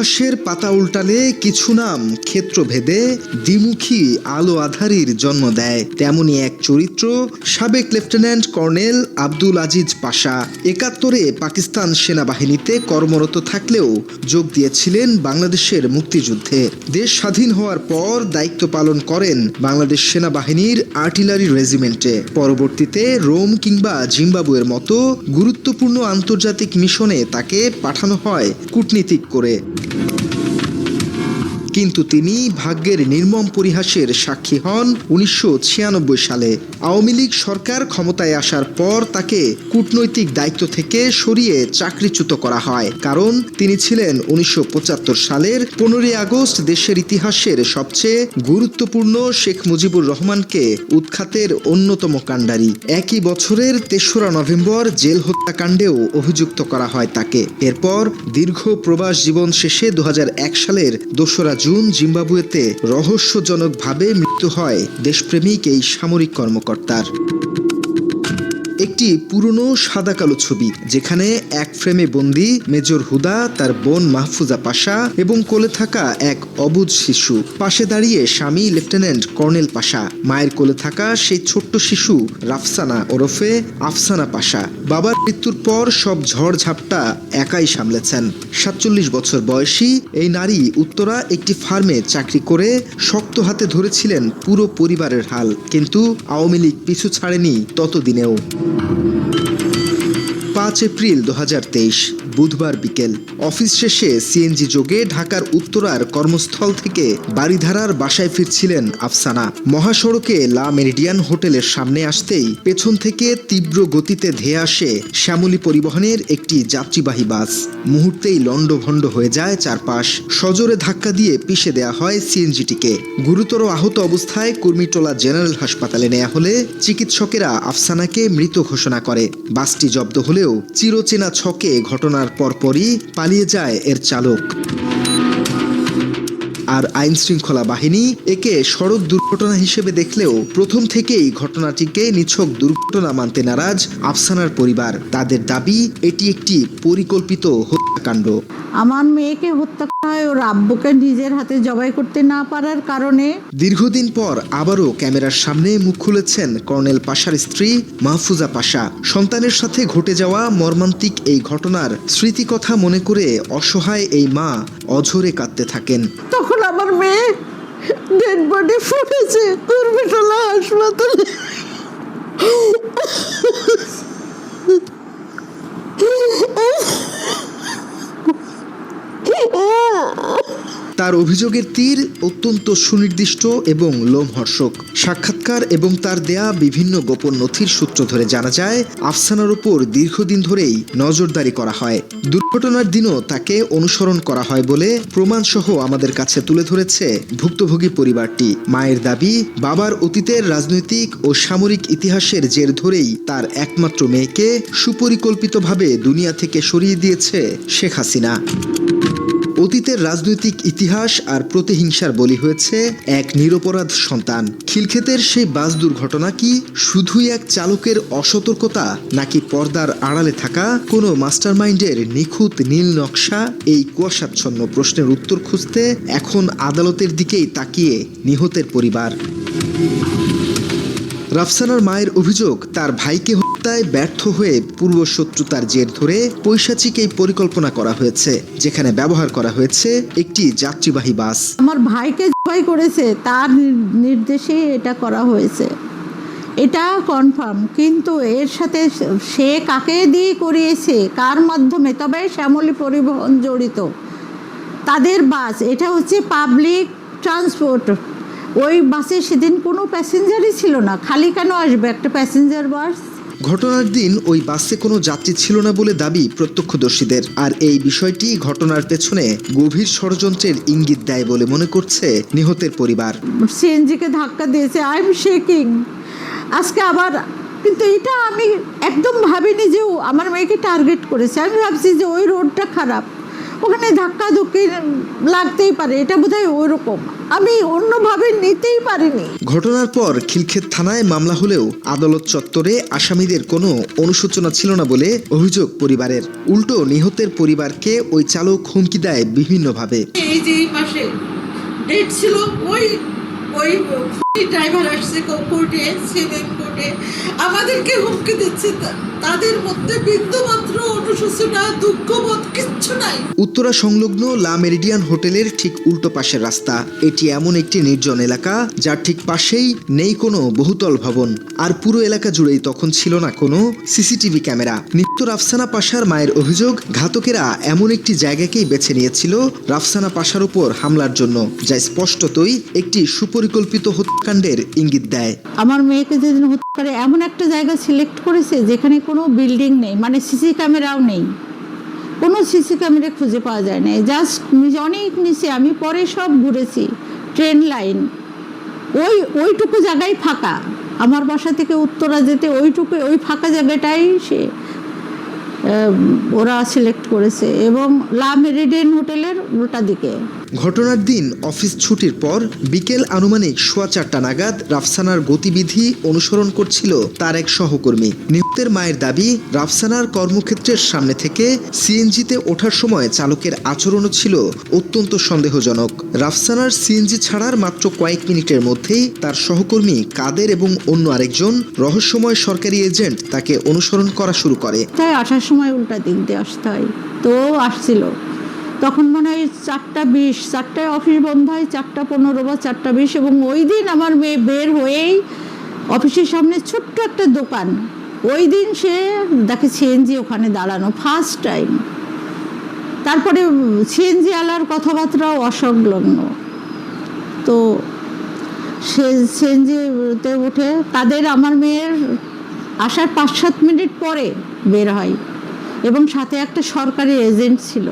ইতিহাসের পাতা উল্টালে কিছু নাম ক্ষেত্রভেদে দ্বিমুখী আলো আঁধারির জন্ম দেয়। তেমনি এক চরিত্র সাবেক লেফটেন্যান্ট কর্নেল আব্দুল আজিজ পাশা। ৭১-এ পাকিস্তান সেনাবাহিনীতে কর্মরত থাকলেও যোগ দিয়েছিলেন বাংলাদেশের মুক্তিযুদ্ধে। দেশ স্বাধীন হওয়ার পর দায়িত্ব পালন করেন বাংলাদেশ সেনাবাহিনীর আর্টিলারি রেজিমেন্টে। পরবর্তীতে রোম কিংবা জিম্বাবুয়ের মতো গুরুত্বপূর্ণ আন্তর্জাতিক মিশনে তাকে পাঠানো হয় কূটনীতিক করে। কিন্তু তিনি ভাগ্যের নির্মম পরিহাসের সাক্ষী হন ১৯৯৬ সালে। আওয়ামী লীগ সরকার ক্ষমতায় আসার পর তাকে কূটনৈতিক দায়িত্ব থেকে সরিয়ে চাকরিচ্যুত করা হয়, কারণ তিনি ছিলেন ১৯৭৫ সালের ১৫ই আগস্ট দেশের ইতিহাসের সবচেয়ে গুরুত্বপূর্ণ শেখ মুজিবুর রহমানকে উৎখাতের অন্যতম কাণ্ডারি। একই বছরের ৩রা নভেম্বর জেল হত্যাকাণ্ডেও অভিযুক্ত করা হয় তাকে। এরপর দীর্ঘ প্রবাস জীবন শেষে ২০০১ সালের ২রা জুন জিম্বাবুয়েতে রহস্যজনকভাবে মৃত্যু হয় দেশপ্রেমিক এই সামরিক কর্মকর্তার। একটি পুরনো সাদা কালো ছবি, যেখানে এক ফ্রেমে বন্দী মেজর হুদা, তার বোন মাহফুজা পাশা এবং কোলে থাকা এক অবুঝ শিশু। পাশে দাঁড়িয়ে স্বামী লেফটেন্যান্ট কর্নেল পাশা, মায়ের কোলে থাকা সেই ছোট্ট শিশু রাফসানা ওরফে আফসানা পাশা। বাবার মৃত্যুর পর সব ঝড় ঝাপটা একাই সামলেছেন। ৪৭ বছর বয়সী এই নারী উত্তরা একটি ফার্মে চাকরি করে শক্ত হাতে ধরেছিলেন পুরো পরিবারের হাল, কিন্তু আওয়ামী লীগ পিছু ছাড়েনি ততদিনেও। ৫ এপ্রিল ২০২৩ বুধবার বিকেল, অফিস শেষে সিএনজি যোগে ঢাকার উত্তরার কর্মস্থল থেকে বাড়িধারার বাসায় ফিরছিলেন আফসানা। মহাসড়কে লা মেরিডিয়ান হোটেলের সামনে আসতেই পেছন থেকে তীব্র গতিতে ধেয়ে আসে শ্যামলী পরিবহনের একটি যাত্রীবাহী বাস। মুহূর্তেই লণ্ডভণ্ড হয়ে যায় চারপাশ। সজোরে ধাক্কা দিয়ে পিষে দেয়া হয় সিএনজিটিকে। গুরুতর আহত অবস্থায় কুর্মিটোলা জেনারেল হাসপাতালে নেওয়া হলে চিকিৎসকেরা আফসানাকে মৃত ঘোষণা করে। বাসটি জব্দ হলেও চিরচেনা ছকে ঘটনার পরপরই পালিয়ে যায় এর চালক। আর আইন শৃঙ্খলা বাহিনী একে সড়ক দুর্ঘটনা হিসেবে দেখলেও প্রথম থেকেই ঘটনাটিকে নিছক দুর্ঘটনা মানতে নারাজ আফসানার পরিবার। তাদের দাবি এটি একটি পরিকল্পিত হত্যাকাণ্ড। আমার মেয়েকে হত্যা করা হয় ওর আব্বুকে নিজের হাতে জবাই করতে না পারার কারণে। দীর্ঘদিন পর আবারও ক্যামেরার সামনে মুখ খুলেছেন কর্নেল পাশার স্ত্রী মাহফুজা পাশা। সন্তানের সাথে ঘটে যাওয়া মর্মান্তিক এই ঘটনার স্মৃতিকথা মনে করে অসহায় এই মা অঝরে কাঁদতে থাকেন। তখন আমার মেয়ে ডেড বডি ফুটেছে কুর্মিটোলা হাসপাতালে। তার অভিযোগের তীর অত্যন্ত সুনির্দিষ্ট এবং লোমহর্ষক। সাক্ষাৎকার এবং তার দেয়া বিভিন্ন গোপন নথির সূত্র ধরে জানা যায়, আফসানার উপর দীর্ঘদিন ধরেই নজরদারি করা হয়। দুর্ঘটনার দিনও তাকে অনুসরণ করা হয় বলে প্রমাণসহ আমাদের কাছে তুলে ধরেছে ভুক্তভোগী পরিবারটি। মায়ের দাবি, বাবার অতীতের রাজনৈতিক ও সামরিক ইতিহাসের জের ধরেই তার একমাত্র মেয়েকে সুপরিকল্পিতভাবে দুনিয়া থেকে সরিয়ে দিয়েছে শেখ হাসিনা। অতীতের রাজনৈতিক ইতিহাস আর প্রতিহিংসার বলি হয়েছে এক নিরপরাধ সন্তান। খিলক্ষেতের সেই বাস দুর্ঘটনা কি শুধুই এক চালকের অসতর্কতা, নাকি পর্দার আড়ালে থাকা কোনো মাস্টারমাইন্ডের নিখুঁত নীল নকশা? এই কুয়াশাচ্ছন্ন প্রশ্নের উত্তর খুঁজতে এখন আদালতের দিকেই তাকিয়ে নিহতের পরিবার। রাফসানার মায়ের অভিযোগ, তার ভাইকে হত্যায় ব্যর্থ হয়ে পূর্বশত্রুতার জের ধরে পৈশাচিক এই পরিকল্পনা করা হয়েছে, যেখানে ব্যবহার করা হয়েছে একটি যাত্রীবাহী বাস। আমার ভাইকে জবাই করেছে, তার নির্দেশে এটা করা হয়েছে, এটা কনফার্ম। কিন্তু এর সাথে সে কাকে দিয়ে করিয়েছে, কার মাধ্যমে, তবে শ্যামলী পরিবহন জড়িত, তাদের বাস, এটা হচ্ছে পাবলিক ট্রান্সপোর্ট। ওই বাসে সেদিন কোনো প্যাসেঞ্জারই ছিল না, খালি কেন আসবে একটা প্যাসেঞ্জার বাস? ঘটনার দিন ওই বাসে কোনো যাত্রী ছিল না বলে দাবি প্রত্যক্ষদর্শীদের। আর এই বিষয়টি ঘটনার পেছনে গভীর ষড়যন্ত্রের ইঙ্গিত দেয় বলে মনে করছে নিহতের পরিবার। সিএনজিকে ধাক্কা দিয়েছে, আই এম শেকিং আজকে আবার। কিন্তু এটা আমি একদম ভাবিনি যে আমার মেয়েকে টার্গেট করেছে। আমি ভাবছি যে ওই রোডটা খারাপ, ওখানে ধাক্কা ধুক্কি লাগতেই পারে, এটা বোধহয় ওইরকম, আমি অন্যভাবে নিতেই পারিনি। ঘটনার পর খিলক্ষেত থানায় মামলা হলেও আদালত চত্বরে আসামিদের কোনো অনুশোচনা ছিল না বলে অভিযোগ পরিবারের। উল্টো নিহতের পরিবারকে ওই চালক হুমকি দেয় বিভিন্নভাবে। এই যে এই মাসে ডেট ছিল, ওই ওই ড্রাইভার আসছে কোর্টে, সেভেন কোর্টে আমাদেরকে হুমকি দিচ্ছে। তাদের মধ্যে বিন্দুমাত্র অনুশোচনা, দুঃখবোধ কিচ্ছু নাই। উত্তরা সংলগ্ন লা মেরিডিয়ান হোটেলের ঠিক উল্টো পাশের রাস্তা। এটি এমন একটি নির্জন এলাকা যার ঠিক পাশেই নেই কোনো বহুতল ভবন, আর পুরো এলাকা জুড়েই তখন ছিল না কোনো সিসিটিভি ক্যামেরা। নিত্য রাফসানা পাশার মায়ের অভিযোগ, ঘাতকেরা এমন একটি জায়গাকেই বেছে নিয়েছিল রাফসানা পাশার উপর হামলার জন্য, যা স্পষ্টতই একটি সুপরিকল্পিত হত্যাকাণ্ডের ইঙ্গিত দেয়। আমার মেয়েকে যেদিন হত্যা করে এমন একটা জায়গা সিলেক্ট করেছে যেখানে কোনো বিল্ডিং নেই, মানে সিসি ক্যামেরাও নেই, কোনো সিসি ক্যামেরা খুঁজে পাওয়া যায় না। জাস্ট অনেক নিচে, আমি পরে সব ঘুরেছি, ট্রেন লাইন, ওইটুকু জায়গায় ফাঁকা। আমার বাসা থেকে উত্তরা যেতে ওই ফাঁকা জায়গাটাই ওরা সিলেক্ট করেছে, এবং লা মেরিডিয়ান হোটেলের উল্টা দিকে। ঘটনার দিন অফিস ছুটির পর বিকেল আনুমানিক 4:15 নাগাদ রাফসানার গতিবিধি অনুসরণ করছিল তার এক সহকর্মী। নিহতের মায়ের দাবি, রাফসানার কর্মক্ষেত্রের সামনে থেকে সিএনজিতে ওঠার সময় চালকের আচরণও ছিল অত্যন্ত সন্দেহজনক। রাফসানার সিএনজি ছাড়ার মাত্র কয়েক মিনিটের মধ্যেই তার সহকর্মী কাদের এবং অন্য আরেকজন রহস্যময় সরকারি এজেন্ট তাকে অনুসরণ করা শুরু করে। তাই আসার সময় উল্টা দিক দিয়ে আসতে হয়, তো আসছিল তখন মনে হয় 4:20, 4টায় অফিস বন্ধ হয়, 4:15 বা 4:20, এবং ওই দিন আমার মেয়ে বের হয়েই অফিসের সামনে ছোট্ট একটা দোকান, ওই দিন সে দেখে সিএনজি ওখানে দাঁড়ানো ফার্স্ট টাইম। তারপরে সিএনজি আলার কথাবার্তাও অসংলগ্ন। তো সে সিএনজিতে উঠে তাদের আমার মেয়ের আসার 5-7 মিনিট পরে বের হয়, এবং সাথে একটা সরকারি এজেন্ট ছিল,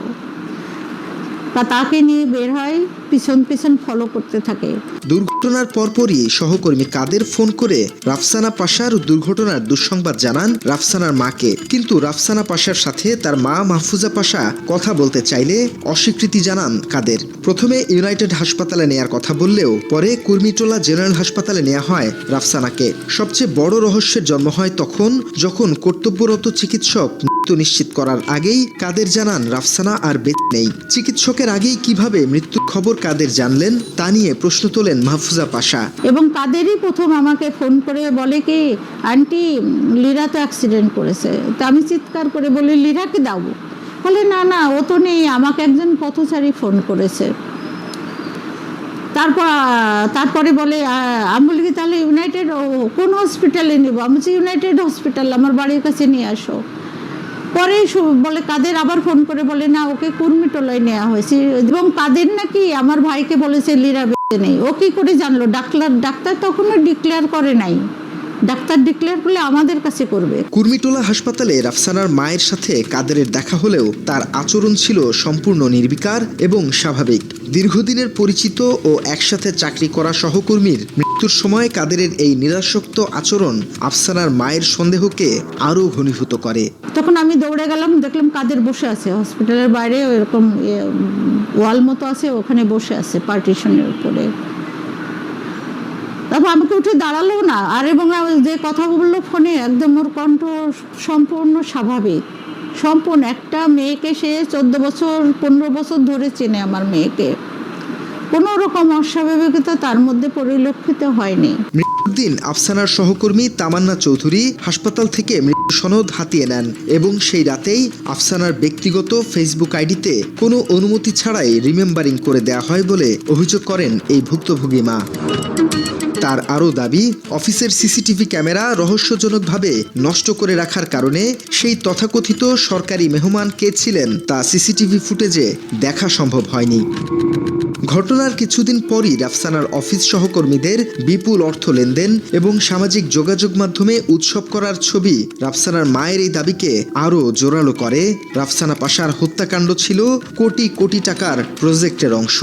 তাকে নিয়ে বের হয়, পিছন পিছন ফলো করতে থাকে। দুর্ঘটনার পরপরই সহকর্মী কাদের ফোন করে রাফসানা পাশার দুর্ঘটনার দুঃসংবাদ জানান রাফসানার মাকে, কিন্তু রাফসানা পাশার সাথে তার মা মাহফুজা পাশা কথা বলতে চাইলে অস্বীকৃতি জানান কাদের। প্রথমে ইউনাইটেড হাসপাতালে নেয়ার কথা বললেও পরে কুর্মিটোলা জেনারেল হাসপাতালে নেওয়া হয় রাফসানাকে। সবচেয়ে বড় রহস্যের জন্ম হয় তখন, যখন কর্তব্যরত চিকিৎসক মৃত্যু নিশ্চিত করার আগেই কাদের জানান রাফসানা আর বেঁচে নেই। চিকিৎসকের আগেই কিভাবে মৃত্যুর খবর কাদের জানলেন তা নিয়ে প্রশ্ন তোলেন মাহফুজা পাশা। এবং কাদেরই প্রথম আমাকে ফোন করে বলে কি, আন্টি লিরা তো অ্যাক্সিডেন্ট করেছে। তা আমি চিৎকার করে বলি, লিরাকে দাও। বলে না না, ও তো নেই, আমাকে একজন পথচারী ফোন করেছে। তারপরে বলে, আমি বলি কি তাহলে ইউনাইটেড কোন হসপিটালে নেবো? আমি বলছি ইউনাইটেড হসপিটাল, আমার বাড়ির কাছে নিয়ে আসো। পরে বলে কাদের আবার ফোন করে বলে না, ওকে কুর্মিটোলায় নেওয়া হয়েছে, এবং কাদের নাকি আমার ভাইকে বলেছে লিরা বেঁচে নেই। ও কি করে জানলো? ডাক্তার তখনও ডিক্লেয়ার করে নাই, ডাক্তার ডিক্লেয়ার করলে আমাদের কাছে করবে। কুর্মিটোলা হাসপাতালে রাফসানার মায়ের সাথে কাদেরের দেখা হলেও তার আচরণ ছিল সম্পূর্ণ নির্বিকার এবং স্বাভাবিক। দীর্ঘদিনের পরিচিত ও একসাথে চাকরি করা সহকর্মীর মৃত্যুর সময় কাদেরের এই নিরাসক্ত আচরণ আফসানার মায়ের সন্দেহকে আরও ঘনীভূত করে। তখন আমি দৌড়ে গেলাম, দেখলাম কাদের বসে আছে হসপিটালের বাইরে, এরকম ওয়াল মতো আছে, ওখানে বসে আছে পার্টিশনের উপরে। তারপর আমাকে উঠে দাঁড়ালো না, আর এবং যে কথা বললো ফোনে, একদম ওর কণ্ঠ সম্পূর্ণ স্বাভাবিক, সম্পূর্ণ। একটা মেয়েকে সে 14 বছর 15 বছর ধরে চেনে, আমার মেয়েকে, কোনো রকম অস্বাভাবিকতা তার মধ্যে পরিলক্ষিত হয়নি। মৃত্যুর দিন আফসানার সহকর্মী তামান্না চৌধুরী হাসপাতাল থেকে মৃত্যু সনদ হাতিয়ে নেন, এবং সেই রাতেই আফসানার ব্যক্তিগত ফেসবুক আইডিতে কোনো অনুমতি ছাড়াই রিমেম্বারিং করে দেয়া হয় বলে অভিযোগ করেন এই ভুক্তভোগী মা। তার আরও দাবি, অফিসের সিসিটিভি ক্যামেরা রহস্যজনকভাবে নষ্ট করে রাখার কারণে সেই তথাকথিত সরকারি মেহমান কে ছিলেন তা সিসিটিভি ফুটেজে দেখা সম্ভব হয়নি। ঘটনার কিছুদিন পরই রাফসানার অফিস সহকর্মীদের বিপুল অর্থ লেনদেন এবং সামাজিক যোগাযোগ মাধ্যমে উৎসব করার ছবি রাফসানার মায়ের এই দাবিকে আরও জোরালো করে। রাফসানা পাশার হত্যাকাণ্ড ছিল কোটি কোটি টাকার প্রজেক্টের অংশ।